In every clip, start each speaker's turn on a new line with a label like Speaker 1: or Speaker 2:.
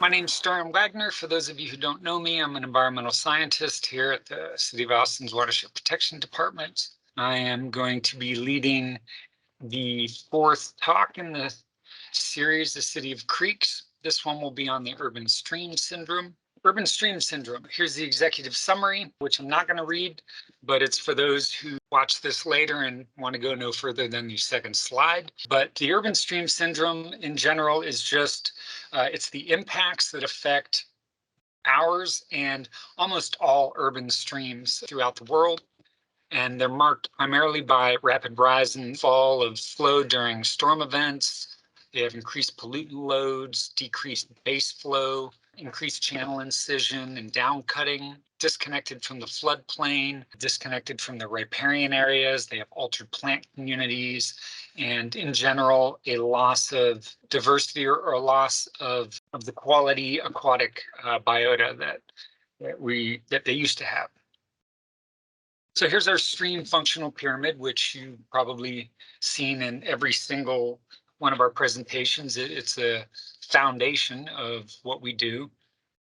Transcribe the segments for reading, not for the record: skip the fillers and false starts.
Speaker 1: My name's Staryn Wagner. For those of you who don't know me, I'm an environmental scientist here at the City of Austin's Watershed Protection Department. I am going to be leading the fourth talk in the series, The City of Creeks. This one will be on the urban stream syndrome. Urban stream syndrome. Here's the executive summary, which I'm not going to read, but it's for those who watch this later and want to go no further than the second slide. But the urban stream syndrome in general is just, it's the impacts that affect ours and almost all urban streams throughout the world. And they're marked primarily by rapid rise and fall of flow during storm events. They have increased pollutant loads, decreased base flow, increased channel incision and down cutting, disconnected from the floodplain, disconnected from the riparian areas. They have altered plant communities, and in general, a loss of diversity or a loss of the quality aquatic biota that they used to have. So here's our stream functional pyramid, which you've probably seen in every single one of our presentations. It's a foundation of what we do.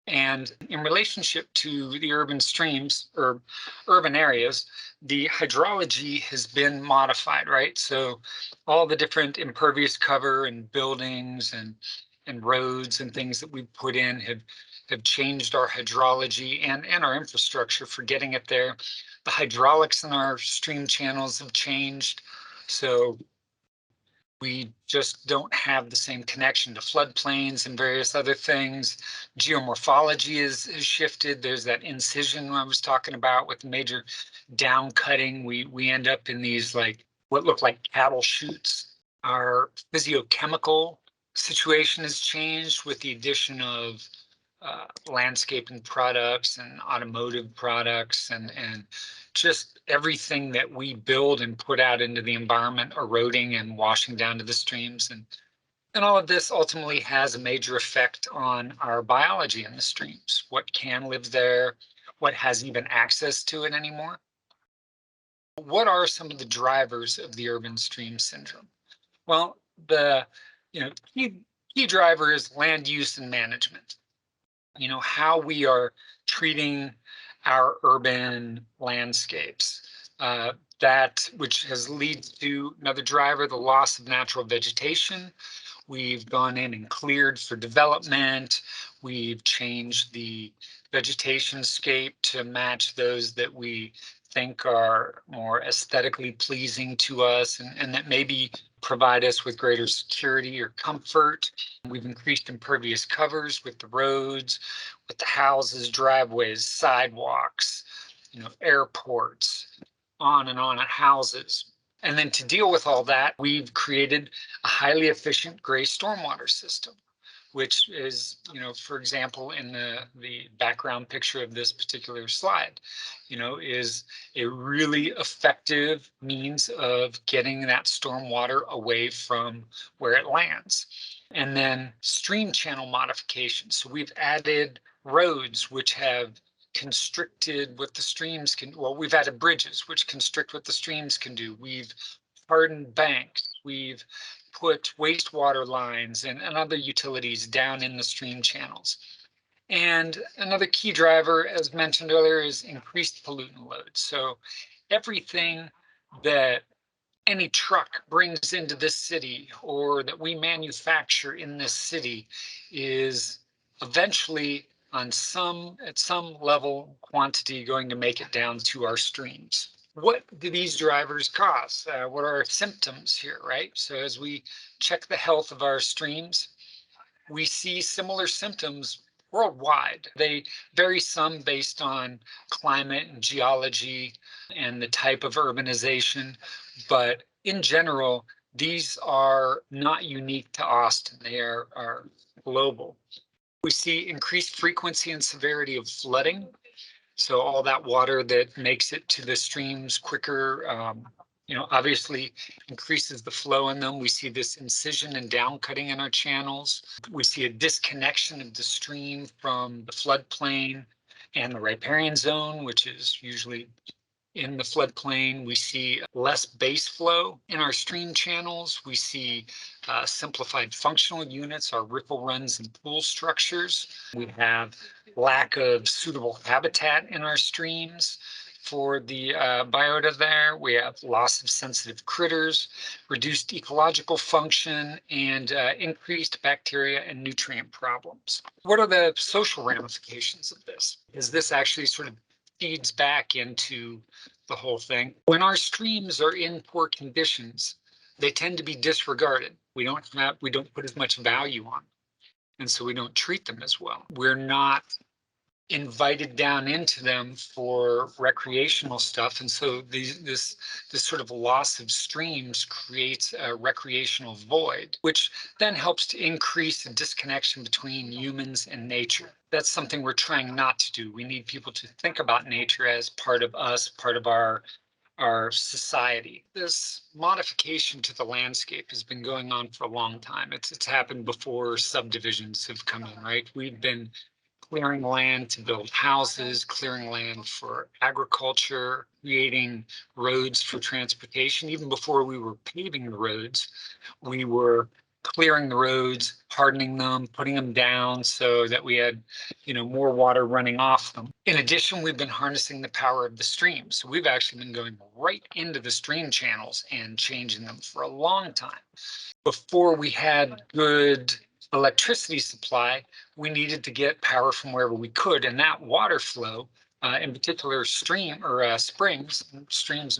Speaker 1: And in relationship to the urban streams or urban areas, the hydrology has been modified, right? So all the different impervious cover and buildings and roads and things that we put in have changed our hydrology and our infrastructure for getting it there. The hydraulics in our stream channels have changed. So we just don't have the same connection to floodplains and various other things. Geomorphology is shifted. There's that incision I was talking about with major down cutting. We end up in these like what look like cattle chutes. Our physiochemical situation has changed with the addition of landscaping products and automotive products and just everything that we build and put out into the environment eroding and washing down to the streams. And all of this ultimately has a major effect on our biology in the streams. What can live there, what has even access to it anymore. What are some of the drivers of the urban stream syndrome? Well, the key driver is land use and management. How we are treating our urban landscapes. That which has led to another driver, the loss of natural vegetation. We've gone in and cleared for development. We've changed the vegetation scape to match those that we think are more aesthetically pleasing to us and that maybe provide us with greater security or comfort. We've increased impervious covers with the roads, with the houses, driveways, sidewalks, airports, on and on at houses. And then to deal with all that, we've created a highly efficient gray stormwater system, which is, for example, in the background picture of this particular slide, is a really effective means of getting that stormwater away from where it lands. And then stream channel modification. So we've added roads which have constricted what the streams can, well, we've added bridges which constrict what the streams can do. We've hardened banks. We've put wastewater lines and other utilities down in the stream channels. And another key driver, as mentioned earlier, is increased pollutant loads. So everything that any truck brings into this city or that we manufacture in this city is eventually at some level quantity going to make it down to our streams. What do these drivers cause? What are our symptoms here, right? So as we check the health of our streams, we see similar symptoms worldwide. They vary some based on climate and geology and the type of urbanization, but in general, these are not unique to Austin. They are global. We see increased frequency and severity of flooding. So all that water that makes it to the streams quicker, obviously increases the flow in them. We see this incision and down cutting in our channels. We see a disconnection of the stream from the floodplain and the riparian zone, which is usually in the floodplain. We see less base flow in our stream channels. We see simplified functional units, our riffle runs and pool structures. We have lack of suitable habitat in our streams for the biota there. We have loss of sensitive critters, reduced ecological function, and increased bacteria and nutrient problems. What are the social ramifications of this? Is this actually sort of feeds back into the whole thing? When our streams are in poor conditions, they tend to be disregarded. We don't put as much value on them, and so we don't treat them as well. We're not invited down into them for recreational stuff, and so this sort of loss of streams creates a recreational void, which then helps to increase the disconnection between humans and nature. That's something we're trying not to do. We need people to think about nature as part of us, part of our society. This modification to the landscape has been going on for a long time. It's happened before subdivisions have come in, right? We've been clearing land to build houses, clearing land for agriculture, creating roads for transportation. Even before we were paving the roads, we were clearing the roads, hardening them, putting them down so that we had, more water running off them. In addition, we've been harnessing the power of the streams. So we've actually been going right into the stream channels and changing them for a long time. Before we had good electricity supply, we needed to get power from wherever we could, and that water flow, in particular streams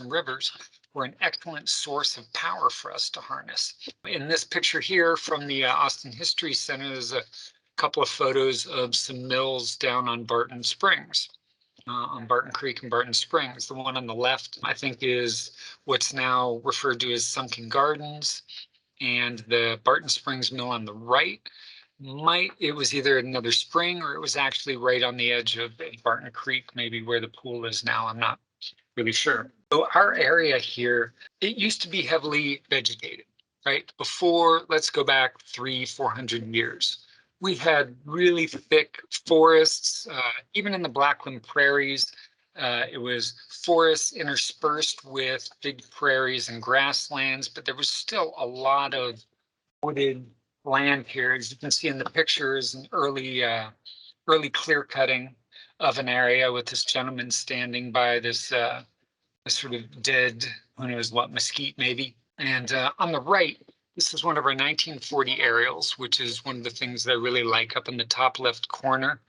Speaker 1: and rivers, were an excellent source of power for us to harness. In this picture here from the Austin History Center, there's a couple of photos of some mills down on Barton Springs. On Barton Creek and Barton Springs. The one on the left, I think, is what's now referred to as Sunken Gardens, and the Barton Springs mill on the right it was either another spring or it was actually right on the edge of Barton Creek, maybe where the pool is now. I'm not really sure. So our area here, it used to be heavily vegetated, right? Before, let's go back 300-400 years. We had really thick forests, even in the Blackland prairies. It was forests interspersed with big prairies and grasslands, but there was still a lot of wooded land here. As you can see in the pictures, an early clear cutting of an area with this gentleman standing by this sort of dead, who knows what, mesquite maybe. And on the right, this is one of our 1940 aerials, which is one of the things that I really like. Up in the top left corner,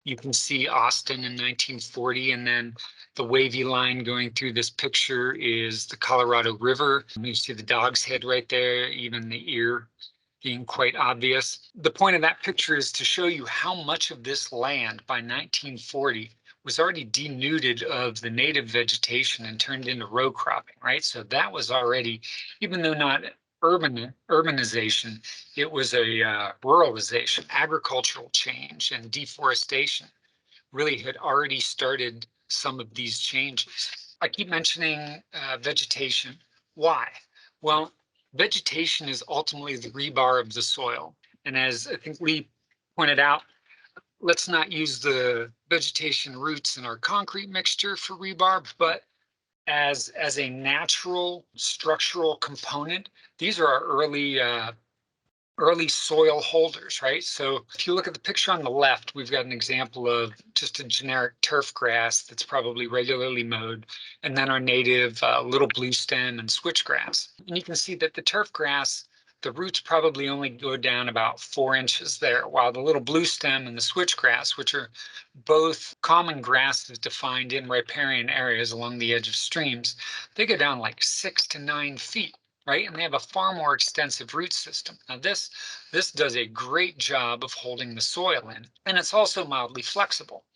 Speaker 1: you can see Austin in 1940, and then the wavy line going through this picture is the Colorado River. You see the dog's head right there, even the ear being quite obvious. The point of that picture is to show you how much of this land by 1940 was already denuded of the native vegetation and turned into row cropping, right? So that was already, even though not urbanization, it was a ruralization, agricultural change, and deforestation really had already started some of these changes. I keep mentioning vegetation. Why? Well, vegetation is ultimately the rebar of the soil. And as I think Lee pointed out, let's not use the vegetation roots in our concrete mixture for rebar, but as a natural structural component, these are our early soil holders, right? So if you look at the picture on the left, we've got an example of just a generic turf grass that's probably regularly mowed, and then our native little blue stem and switchgrass. And you can see that the turf grass, the roots probably only go down about 4 inches there, while the little blue stem and the switchgrass, which are both common grasses defined in riparian areas along the edge of streams, they go down like 6 to 9 feet. Right, and they have a far more extensive root system. Now this does a great job of holding the soil in, and it's also mildly flexible.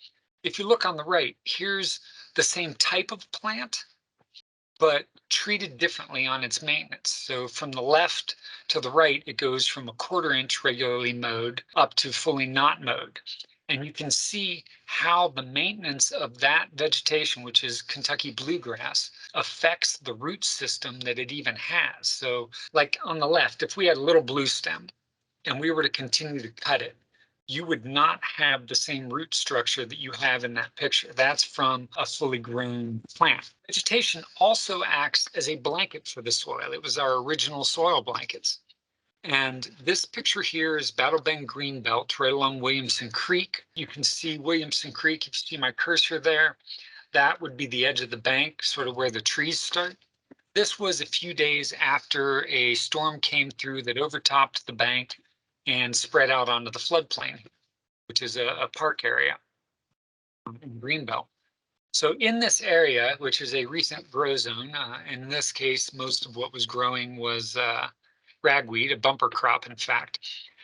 Speaker 1: If you look on the right, here's the same type of plant, but treated differently on its maintenance. So from the left to the right, it goes from a 1/4 inch regularly mowed up to fully not mowed. And you can see how the maintenance of that vegetation, which is Kentucky bluegrass, affects the root system that it even has. So like on the left, if we had a little blue stem and we were to continue to cut it, you would not have the same root structure that you have in that picture. That's from a fully grown plant. Vegetation also acts as a blanket for the soil. It was our original soil blankets. And this picture here is Battle Bend Greenbelt right along Williamson Creek. You can see Williamson Creek, if you see my cursor there, that would be the edge of the bank, sort of where the trees start. This was a few days after a storm came through that overtopped the bank and spread out onto the floodplain, which is a park area in Greenbelt. So in this area, which is a recent grow zone, in this case, most of what was growing was ragweed, a bumper crop, in fact.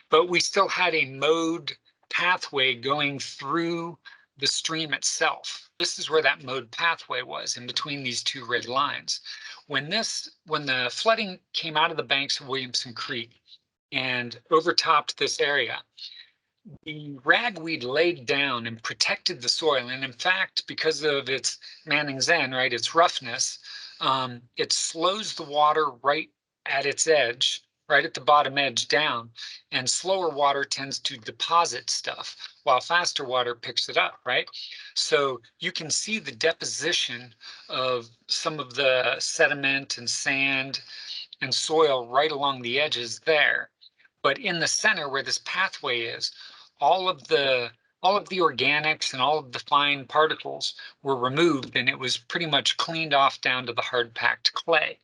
Speaker 1: But we still had a mowed pathway going through the stream itself. This is where that mowed pathway was, in between these two red lines. When the flooding came out of the banks of Williamson Creek and overtopped this area, the ragweed laid down and protected the soil. And in fact, because of its Manning's End, right, its roughness, it slows the water right at its edge, right at the bottom edge down. And slower water tends to deposit stuff, while faster water picks it up, right? So you can see the deposition of some of the sediment and sand and soil right along the edges there. But in the center where this pathway is, all of the organics and all of the fine particles were removed, and it was pretty much cleaned off down to the hard packed clay.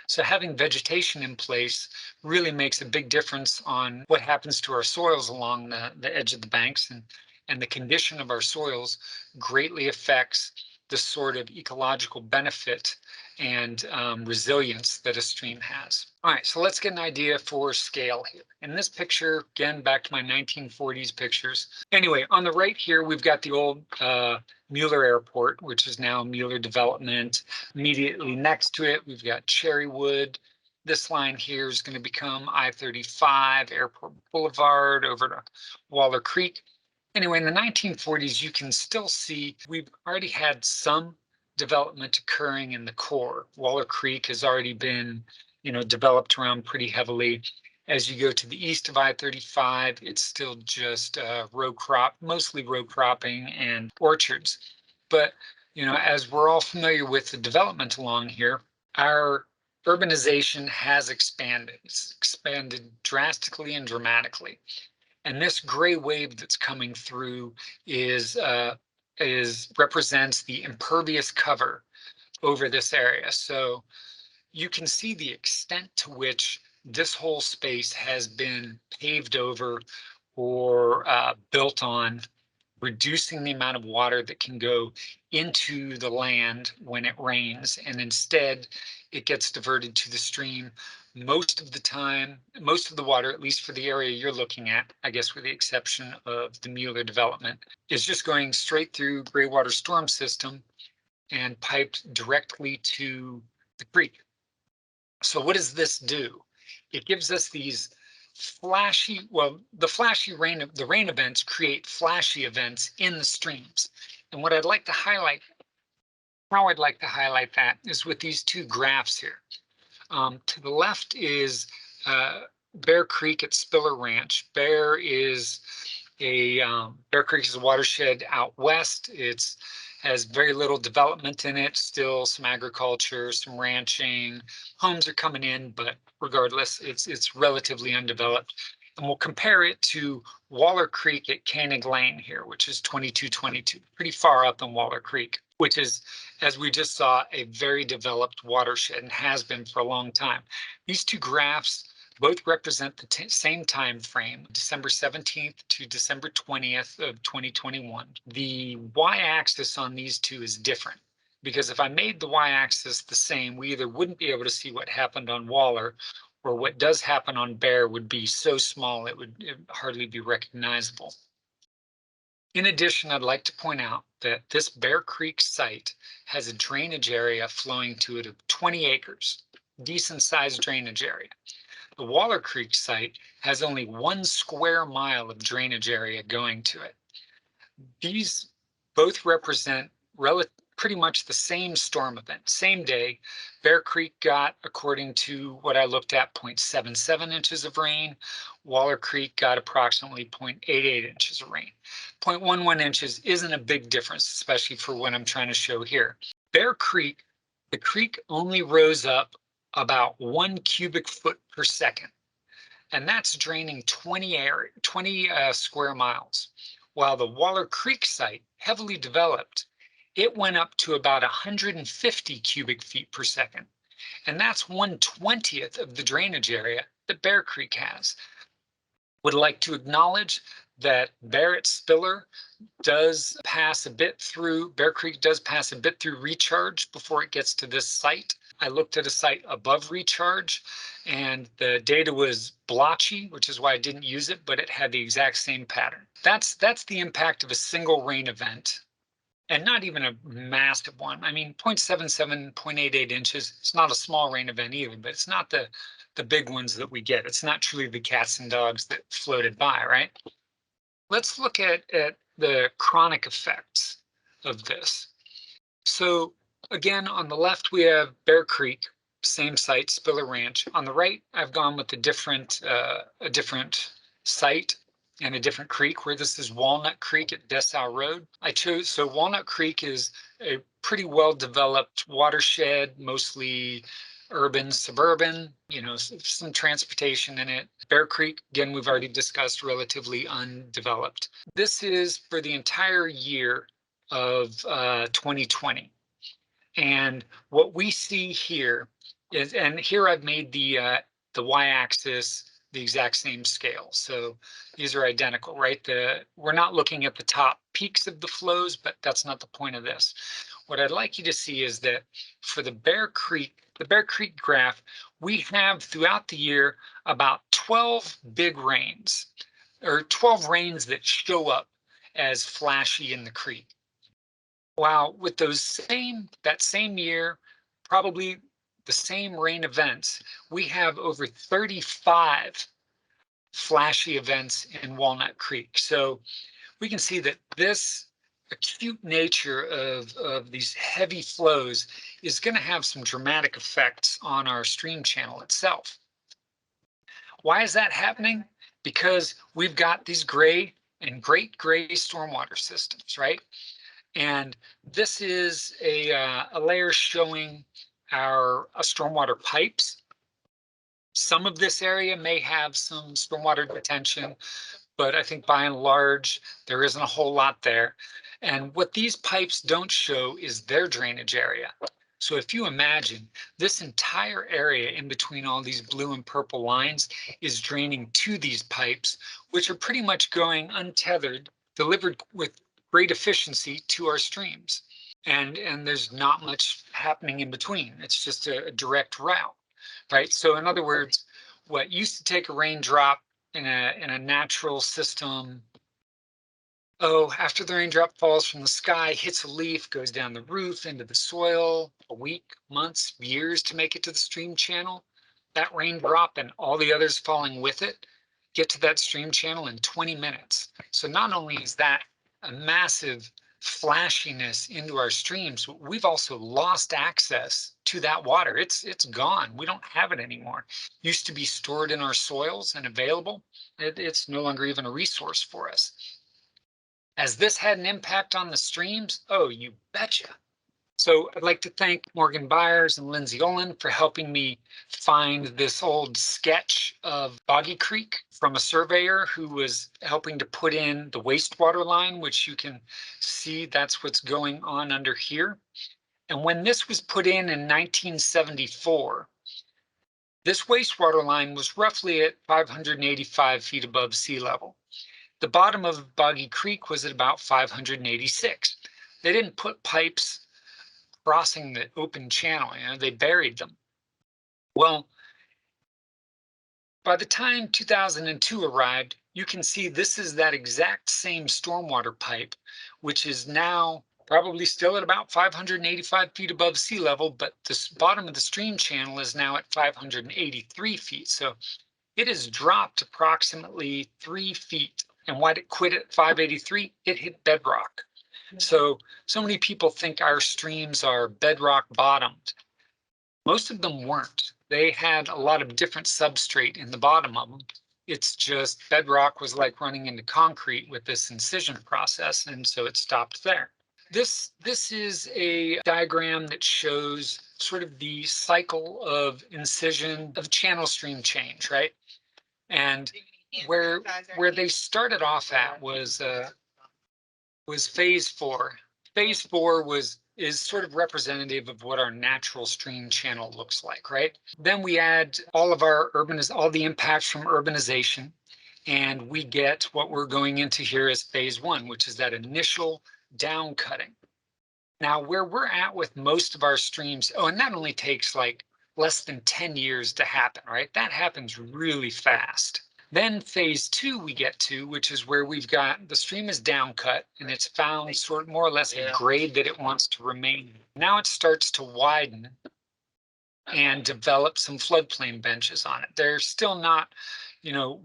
Speaker 1: So having vegetation in place really makes a big difference on what happens to our soils along the edge of the banks, and the condition of our soils greatly affects the sort of ecological benefit and resilience that a stream has. All right, so let's get an idea for scale here. In this picture, again, back to my 1940s pictures. Anyway, on the right here, we've got the old Mueller Airport, which is now Mueller Development. Immediately next to it, we've got Cherrywood. This line here is going to become I-35, Airport Boulevard, over to Waller Creek. Anyway, in the 1940s, you can still see we've already had some development occurring in the core. Waller Creek has already been, developed around pretty heavily. As you go to the east of I-35, it's still just row crop, mostly row cropping and orchards. But, as we're all familiar with the development along here, our urbanization has expanded. It's expanded drastically and dramatically. And this gray wave that's coming through represents the impervious cover over this area. So you can see the extent to which this whole space has been paved over or built on, reducing the amount of water that can go into the land when it rains, and instead it gets diverted to the stream. Most of the time, most of the water, at least for the area you're looking at, I guess with the exception of the Mueller development, is just going straight through graywater storm system and piped directly to the creek. So what does this do? It gives us these flashy, the rain events create flashy events in the streams. And what I'd like to highlight, how I'd like to highlight that is with these two graphs here. To the left is Bear Creek at Spiller Ranch. Bear Creek is a watershed out west. It's has very little development in it, still some agriculture, some ranching. Homes are coming in, but regardless, it's relatively undeveloped. And we'll compare it to Waller Creek at Koenig Lane here, which is 2222, pretty far up in Waller Creek, which is, as we just saw, a very developed watershed and has been for a long time. These two graphs both represent the same time frame, December 17th to December 20th of 2021. The y-axis on these two is different, because if I made the y-axis the same, we either wouldn't be able to see what happened on Waller, or what does happen on Bear would be so small it would hardly be recognizable. In addition, I'd like to point out that this Bear Creek site has a drainage area flowing to it of 20 acres, decent sized drainage area. The Waller Creek site has only 1 square mile of drainage area going to it. These both represent pretty much the same storm event, same day. Bear Creek got, according to what I looked at, 0.77 inches of rain. Waller Creek got approximately 0.88 inches of rain. 0.11 inches isn't a big difference, especially for what I'm trying to show here. Bear Creek, the creek only rose up about 1 cubic foot per second, and that's draining 20 square miles. While the Waller Creek site, heavily developed, it went up to about 150 cubic feet per second, and that's 1/20th of the drainage area that Bear Creek has. Would like to acknowledge that Barrett Spiller does pass a bit through, Bear Creek does pass a bit through recharge before it gets to this site. I looked at a site above recharge and the data was blotchy, which is why I didn't use it, but it had the exact same pattern. That's the impact of a single rain event, and not even a massive one. I mean, 0.77, 0.88 inches, it's not a small rain event either, but it's not the big ones that we get. It's not truly the cats and dogs that floated by, right? Let's look at the chronic effects of this. So again, on the left, we have Bear Creek, same site, Spiller Ranch. On the right, I've gone with a different site and a different creek, where this is Walnut Creek at Dessau Road. So Walnut Creek is a pretty well-developed watershed, mostly urban, suburban, some transportation in it. Bear Creek, again, we've already discussed, relatively undeveloped. This is for the entire year of 2020. And what we see here is, and here I've made the y-axis the exact same scale. So these are identical, right? We're not looking at the top peaks of the flows, but that's not the point of this. What I'd like you to see is that for the Bear Creek graph, we have throughout the year about 12 big rains, or 12 rains that show up as flashy in the creek. While with that same year, probably the same rain events, we have over 35 flashy events in Walnut Creek. So we can see that this acute nature of these heavy flows is going to have some dramatic effects on our stream channel itself. Why is that happening? Because we've got these gray and great gray stormwater systems, right? And this is a layer showing our stormwater pipes. Some of this area may have some stormwater detention, but I think by and large, there isn't a whole lot there. And what these pipes don't show is their drainage area. So if you imagine, this entire area in between all these blue and purple lines is draining to these pipes, which are pretty much going untethered, delivered with great efficiency to our streams. And there's not much happening in between. It's just a direct route, right? So in other words, what used to take a raindrop in a natural system, after the raindrop falls from the sky, hits a leaf, goes down the roof into the soil, a week, months, years to make it to the stream channel, that raindrop and all the others falling with it get to that stream channel in 20 minutes. So not only is that a massive flashiness into our streams, but we've also lost access to that water. It's gone. We don't have it anymore. It used to be stored in our soils and available. It's no longer even a resource for us. Has this had an impact on the streams? Oh, you betcha. So I'd like to thank Morgan Byers and Lindsay Olin for helping me find this old sketch of Boggy Creek from a surveyor who was helping to put in the wastewater line, which you can see that's what's going on under here. And when this was put in 1974, this wastewater line was roughly at 585 feet above sea level. The bottom of Boggy Creek was at about 586. They didn't put pipes crossing the open channel, they buried them. Well, by the time 2002 arrived, you can see this is that exact same stormwater pipe, which is now probably still at about 585 feet above sea level, but the bottom of the stream channel is now at 583 feet. So it has dropped approximately 3 feet. And why did it quit at 583? It hit bedrock. So many people think our streams are bedrock bottomed. Most of them weren't. They had a lot of different substrate in the bottom of them. It's just bedrock was like running into concrete with this incision process, and so it stopped there. This is a diagram that shows sort of the cycle of incision of channel stream change, right? And where they started off at was phase 4. Phase 4 is sort of representative of what our natural stream channel looks like, right? Then we add all of all the impacts from urbanization, and we get what we're going into here as phase 1, which is that initial down cutting. Now, where we're at with most of our streams, and that only takes like less than 10 years to happen, right? That happens really fast. Then phase 2 we get to, which is where we've got the stream is down cut and it's found sort of more or less a grade that it wants to remain. Now it starts to widen and develop some floodplain benches on it. They're still not,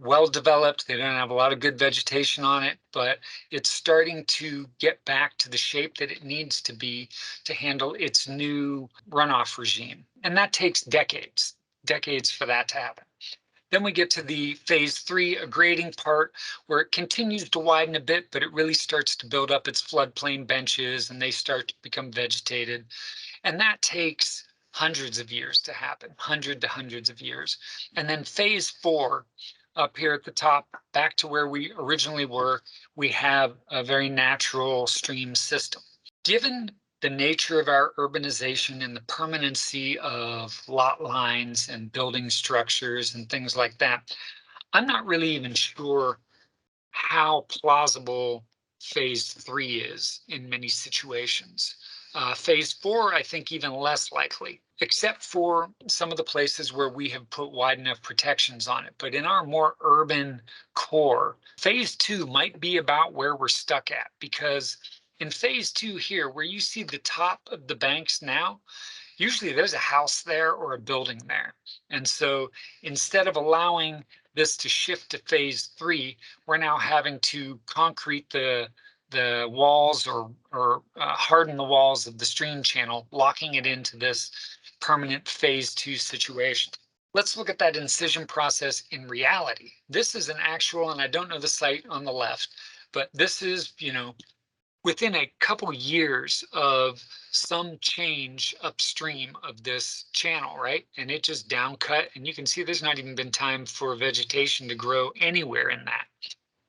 Speaker 1: well developed. They don't have a lot of good vegetation on it, but it's starting to get back to the shape that it needs to be to handle its new runoff regime. And that takes decades for that to happen. Then we get to the phase 3, a grading part, where it continues to widen a bit, but it really starts to build up its floodplain benches and they start to become vegetated. And that takes hundreds of years to happen, hundreds of years. And then phase 4, up here at the top, back to where we originally were, we have a very natural stream system. Given the nature of our urbanization and the permanency of lot lines and building structures and things like that, I'm not really even sure how plausible phase 3 is in many situations. Phase 4, I think even less likely, except for some of the places where we have put wide enough protections on it. But in our more urban core, phase 2 might be about where we're stuck at, because in phase 2 here, where you see the top of the banks now, usually there's a house there or a building there. And so instead of allowing this to shift to phase 3, we're now having to concrete the walls or harden the walls of the stream channel, locking it into this permanent phase 2 situation. Let's look at that incision process in reality. This is an actual, and I don't know the site on the left, but this is, within a couple years of some change upstream of this channel, right? And it just down cut, and you can see there's not even been time for vegetation to grow anywhere in that.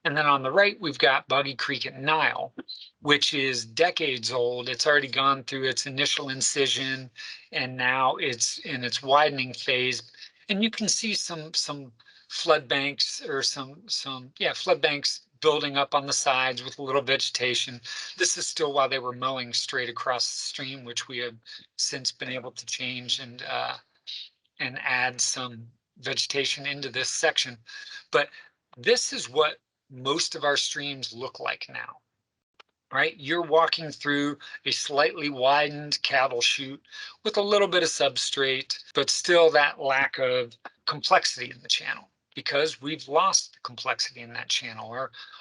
Speaker 1: And then on the right, we've got Boggy Creek at Nile, which is decades old. It's already gone through its initial incision, and now it's in its widening phase. And you can see some flood banks or flood banks building up on the sides with a little vegetation. This is still while they were mowing straight across the stream, which we have since been able to change and add some vegetation into this section. But this is what most of our streams look like now, right? You're walking through a slightly widened cattle chute with a little bit of substrate, but still that lack of complexity in the channel, because we've lost the complexity in that channel.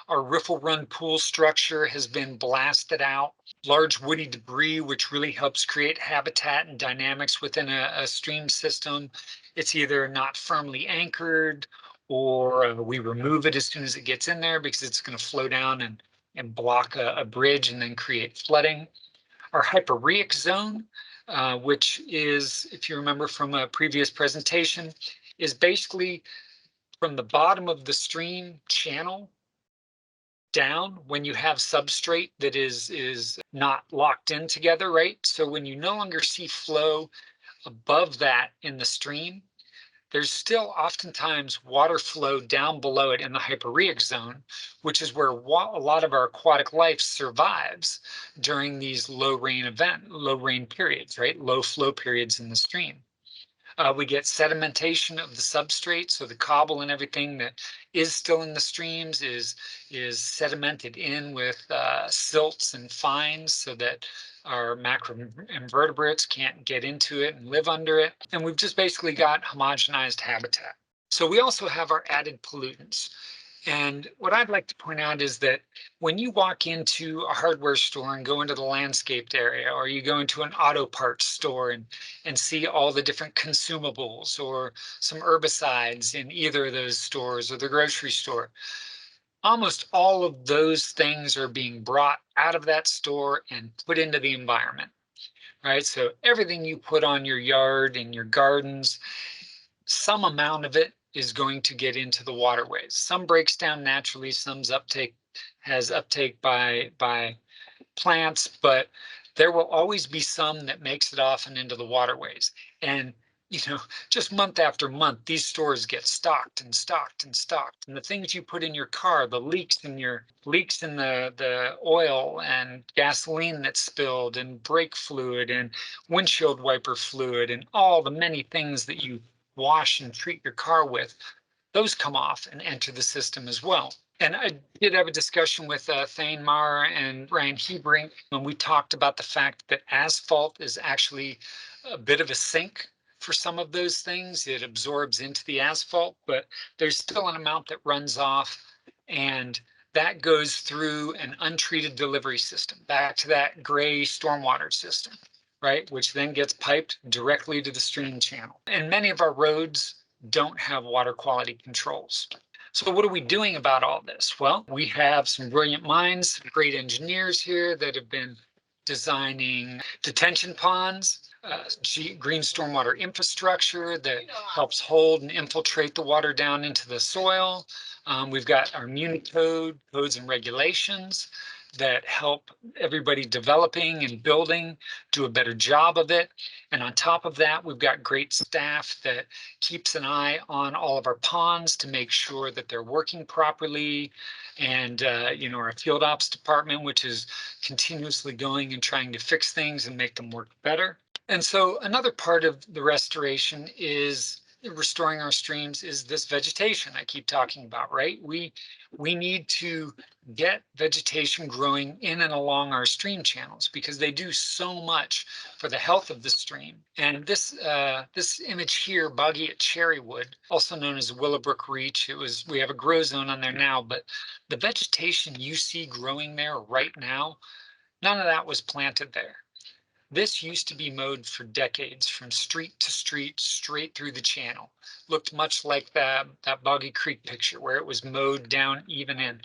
Speaker 1: Our riffle run pool structure has been blasted out. Large woody debris, which really helps create habitat and dynamics within a stream system. It's either not firmly anchored, or we remove it as soon as it gets in there because it's going to flow down and block a bridge and then create flooding. Our hyperrheic zone, which is, if you remember from a previous presentation, is basically from the bottom of the stream channel down when you have substrate that is not locked in together, right? So when you no longer see flow above that in the stream, there's still oftentimes water flow down below it in the hyperrheic zone, which is where a lot of our aquatic life survives during these low rain periods, right? Low flow periods in the stream. We get sedimentation of the substrate, so the cobble and everything that is still in the streams is sedimented in with silts and fines, so that our macroinvertebrates can't get into it and live under it. And we've just basically got homogenized habitat. So we also have our added pollutants. And what I'd like to point out is that when you walk into a hardware store and go into the landscaped area, or you go into an auto parts store and see all the different consumables or some herbicides in either of those stores or the grocery store, almost all of those things are being brought out of that store and put into the environment, right? So everything you put on your yard and your gardens, some amount of it is going to get into the waterways. Some breaks down naturally, has uptake by plants, but there will always be some that makes it off and into the waterways. And you know, just month after month, these stores get stocked and stocked and stocked. And the things you put in your car, the leaks in the oil and gasoline that's spilled, and brake fluid and windshield wiper fluid, and all the many things that you wash and treat your car with, those come off and enter the system as well. And I did have a discussion with Thane Maher and Ryan Hebrink, and we talked about the fact that asphalt is actually a bit of a sink for some of those things. It absorbs into the asphalt, but there's still an amount that runs off, and that goes through an untreated delivery system back to that gray stormwater system, right? Which then gets piped directly to the stream channel. And many of our roads don't have water quality controls. So what are we doing about all this? Well, we have some brilliant minds, great engineers here that have been designing detention ponds, green stormwater infrastructure that helps hold and infiltrate the water down into the soil. We've got our Muni codes and regulations that help everybody developing and building do a better job of it. And on top of that, we've got great staff that keeps an eye on all of our ponds to make sure that they're working properly. And, our field ops department, which is continuously going and trying to fix things and make them work better. And so another part of the restoration is restoring our streams is this vegetation I keep talking about, right? We need to get vegetation growing in and along our stream channels because they do so much for the health of the stream. And this image here, boggy at Cherrywood, also known as Willowbrook Reach, we have a grow zone on there now, but the vegetation you see growing there right now, none of that was planted there. This used to be mowed for decades from street to street, straight through the channel. Looked much like that Boggy Creek picture where it was mowed down even in.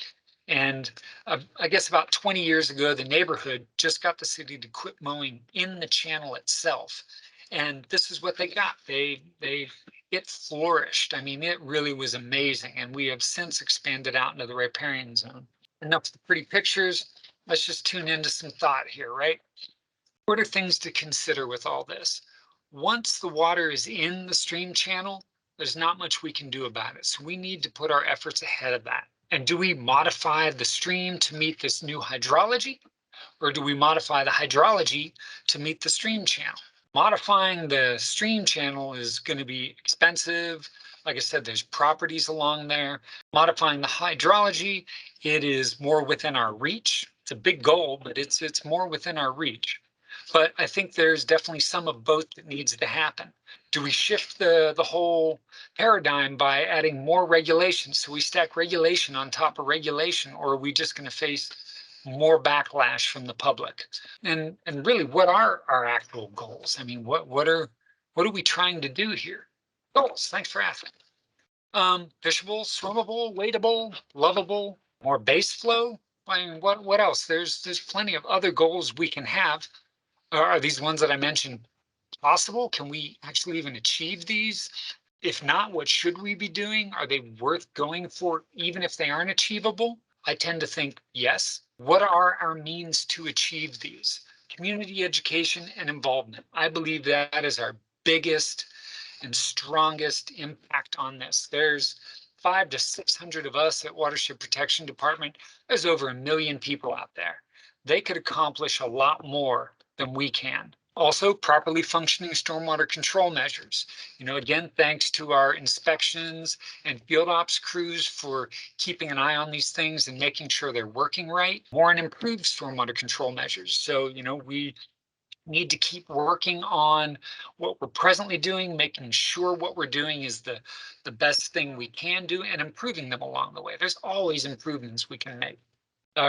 Speaker 1: And I guess about 20 years ago, the neighborhood just got the city to quit mowing in the channel itself. And this is what they got. It flourished. I mean, it really was amazing. And we have since expanded out into the riparian zone. Enough of the pretty pictures. Let's just tune into some thought here, right? What are things to consider with all this? Once the water is in the stream channel, there's not much we can do about it. So we need to put our efforts ahead of that. And do we modify the stream to meet this new hydrology? Or do we modify the hydrology to meet the stream channel? Modifying the stream channel is going to be expensive. Like I said, there's properties along there. Modifying the hydrology, it is more within our reach. It's a big goal, but it's more within our reach. But I think there's definitely some of both that needs to happen. Do we shift the whole paradigm by adding more regulation? So we stack regulation on top of regulation, or are we just going to face more backlash from the public? And really, what are our actual goals? I mean, what are we trying to do here? Goals. Thanks for asking. Fishable, swimmable, wadeable, lovable, more base flow. I mean, what else? There's plenty of other goals we can have. Are these ones that I mentioned possible? Can we actually even achieve these? If not, what should we be doing? Are they worth going for, even if they aren't achievable? I tend to think yes. What are our means to achieve these? Community education and involvement. I believe that is our biggest and strongest impact on this. There's 500 to 600 of us at Watershed Protection Department. There's over 1 million people out there. They could accomplish a lot more than we can. Also, properly functioning stormwater control measures. Again, thanks to our inspections and field ops crews for keeping an eye on these things and making sure they're working right. More and improved stormwater control measures. So, we need to keep working on what we're presently doing, making sure what we're doing is the best thing we can do, and improving them along the way. There's always improvements we can make.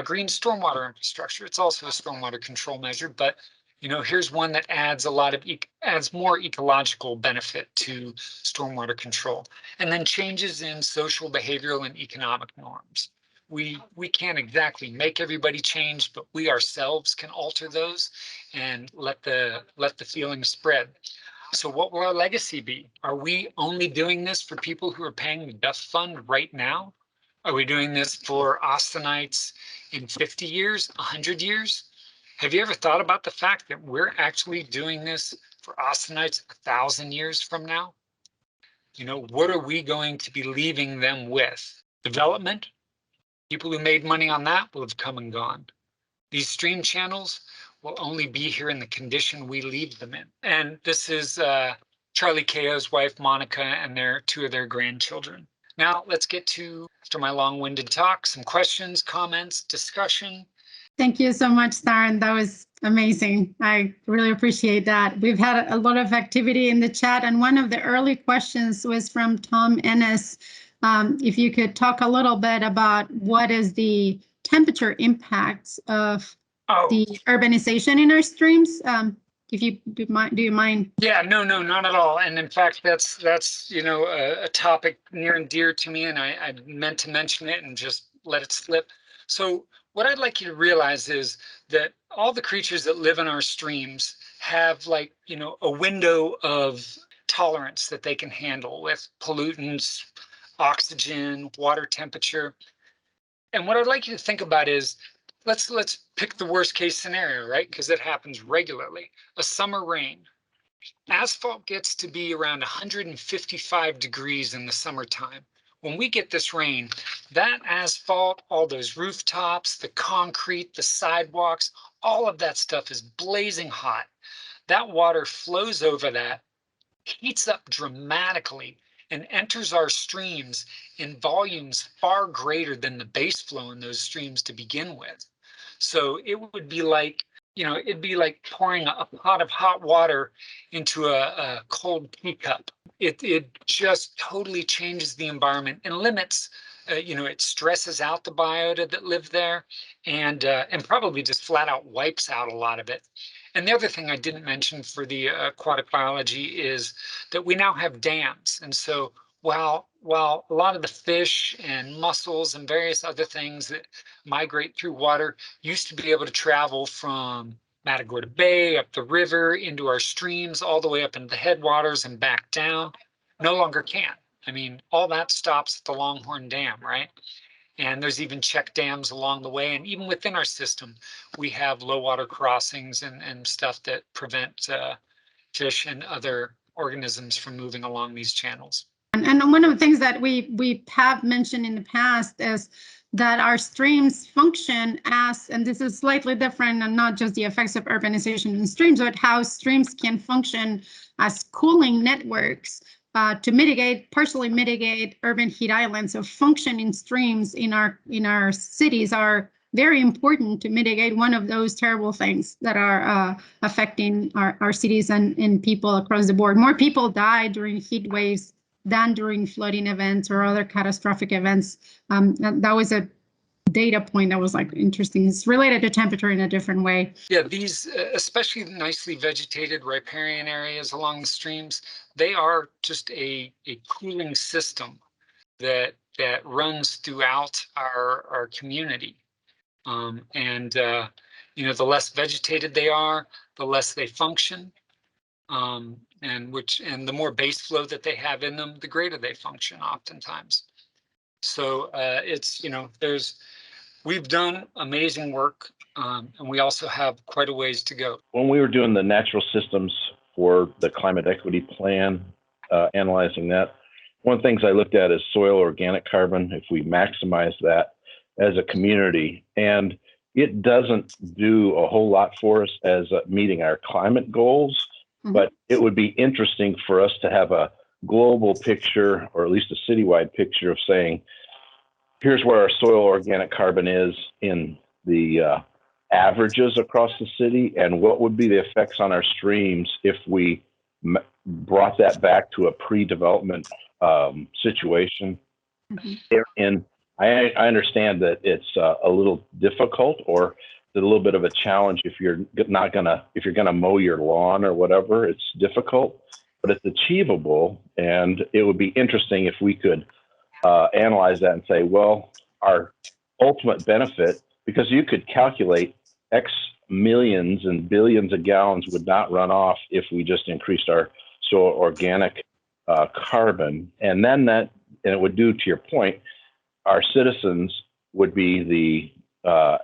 Speaker 1: Green stormwater infrastructure, it's also a stormwater control measure, but here's one that adds a lot of adds more ecological benefit to stormwater control. And then changes in social, behavioral, and economic norms. We can't exactly make everybody change, but we ourselves can alter those and let the feeling spread. So what will our legacy be? Are we only doing this for people who are paying the death fund right now? Are we doing this for Austinites in 50 years, 100 years? Have you ever thought about the fact that we're actually doing this for Austinites 1,000 years from now? What are we going to be leaving them with? Development? People who made money on that will have come and gone. These stream channels will only be here in the condition we leave them in. And this is Charlie Cao's wife, Monica, and two of their grandchildren. Now let's get to, after my long-winded talk, some questions, comments, discussion.
Speaker 2: Thank you so much, Staryn. That was amazing. I really appreciate that. We've had a lot of activity in the chat, and one of the early questions was from Tom Ennis. If you could talk a little bit about what is the temperature impacts of the urbanization in our streams. If you do you mind?
Speaker 1: Yeah, no, not at all. And in fact, that's a topic near and dear to me, and I meant to mention it and just let it slip. So what I'd like you to realize is that all the creatures that live in our streams have a window of tolerance that they can handle with pollutants, oxygen, water temperature. And what I'd like you to think about is, let's pick the worst case scenario, right? Because it happens regularly. A summer rain. Asphalt gets to be around 155 degrees in the summertime. When we get this rain, that asphalt, all those rooftops, the concrete, the sidewalks, all of that stuff is blazing hot. That water flows over that, heats up dramatically, and enters our streams in volumes far greater than the base flow in those streams to begin with. So it would be like, it'd be like pouring a pot of hot water into a cold teacup. It just totally changes the environment and limits, it stresses out the biota that live there, and probably just flat out wipes out a lot of it. And the other thing I didn't mention for the aquatic biology is that we now have dams. And so while a lot of the fish and mussels and various other things that migrate through water used to be able to travel from Matagorda Bay, up the river, into our streams, all the way up into the headwaters and back down, no longer can. I mean, all that stops at the Longhorn Dam, right? And there's even check dams along the way. And even within our system, we have low water crossings and stuff that prevent fish and other organisms from moving along these channels.
Speaker 2: And one of the things that we have mentioned in the past is that our streams function as, and this is slightly different, and not just the effects of urbanization in streams, but how streams can function as cooling networks to partially mitigate urban heat islands. So functioning streams in our cities are very important to mitigate one of those terrible things that are affecting our cities and people across the board. More people die during heat waves than during flooding events or other catastrophic events. That was a data point that was interesting. It's related to temperature in a different way.
Speaker 1: Yeah, these especially nicely vegetated riparian areas along the streams, they are just a cooling system that runs throughout our community. The less vegetated they are, the less they function. And the more base flow that they have in them, the greater they function oftentimes. So we've done amazing work, and we also have quite a ways to go.
Speaker 3: When we were doing the natural systems for the climate equity plan, analyzing that, one of the things I looked at is soil organic carbon, if we maximize that as a community. And it doesn't do a whole lot for us as meeting our climate goals. But it would be interesting for us to have a global picture, or at least a citywide picture, of saying, here's where our soil organic carbon is in the averages across the city, and what would be the effects on our streams if we brought that back to a pre-development situation. And I understand that it's a little difficult, or a little bit of a challenge if you're gonna mow your lawn or whatever. It's difficult, but it's achievable, and it would be interesting if we could analyze that and say, well, our ultimate benefit, because you could calculate X millions and billions of gallons would not run off if we just increased our soil organic carbon, and then it would do, to your point, our citizens would be the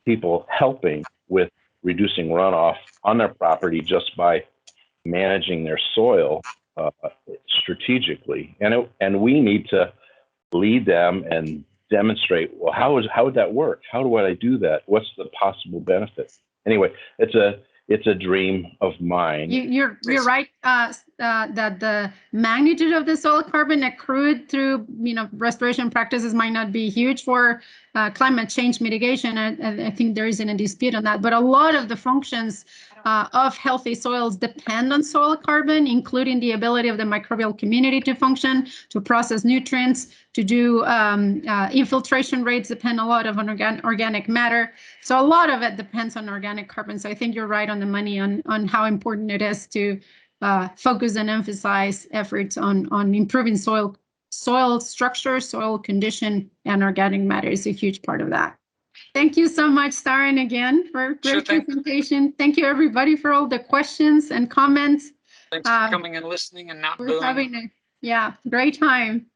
Speaker 3: people helping with reducing runoff on their property just by managing their soil strategically, and we need to lead them and demonstrate, well, how would that work? How would I do that? What's the possible benefit? Anyway, it's a dream of mine.
Speaker 2: You're right that the magnitude of the soil carbon accrued through restoration practices might not be huge for climate change mitigation. I think there isn't a dispute on that. But a lot of the functions of healthy soils depend on soil carbon, including the ability of the microbial community to function, to process nutrients, to do infiltration rates depend a lot on organic matter. So a lot of it depends on organic carbon. So I think you're right on the money on how important it is to focus and emphasize efforts on improving soil structure, soil condition, and organic matter is a huge part of that. Thank you so much, Staryn, again, for a great presentation. Thank you, everybody, for all the questions and comments.
Speaker 1: Thanks for coming and listening and not booing.
Speaker 2: Having a great time.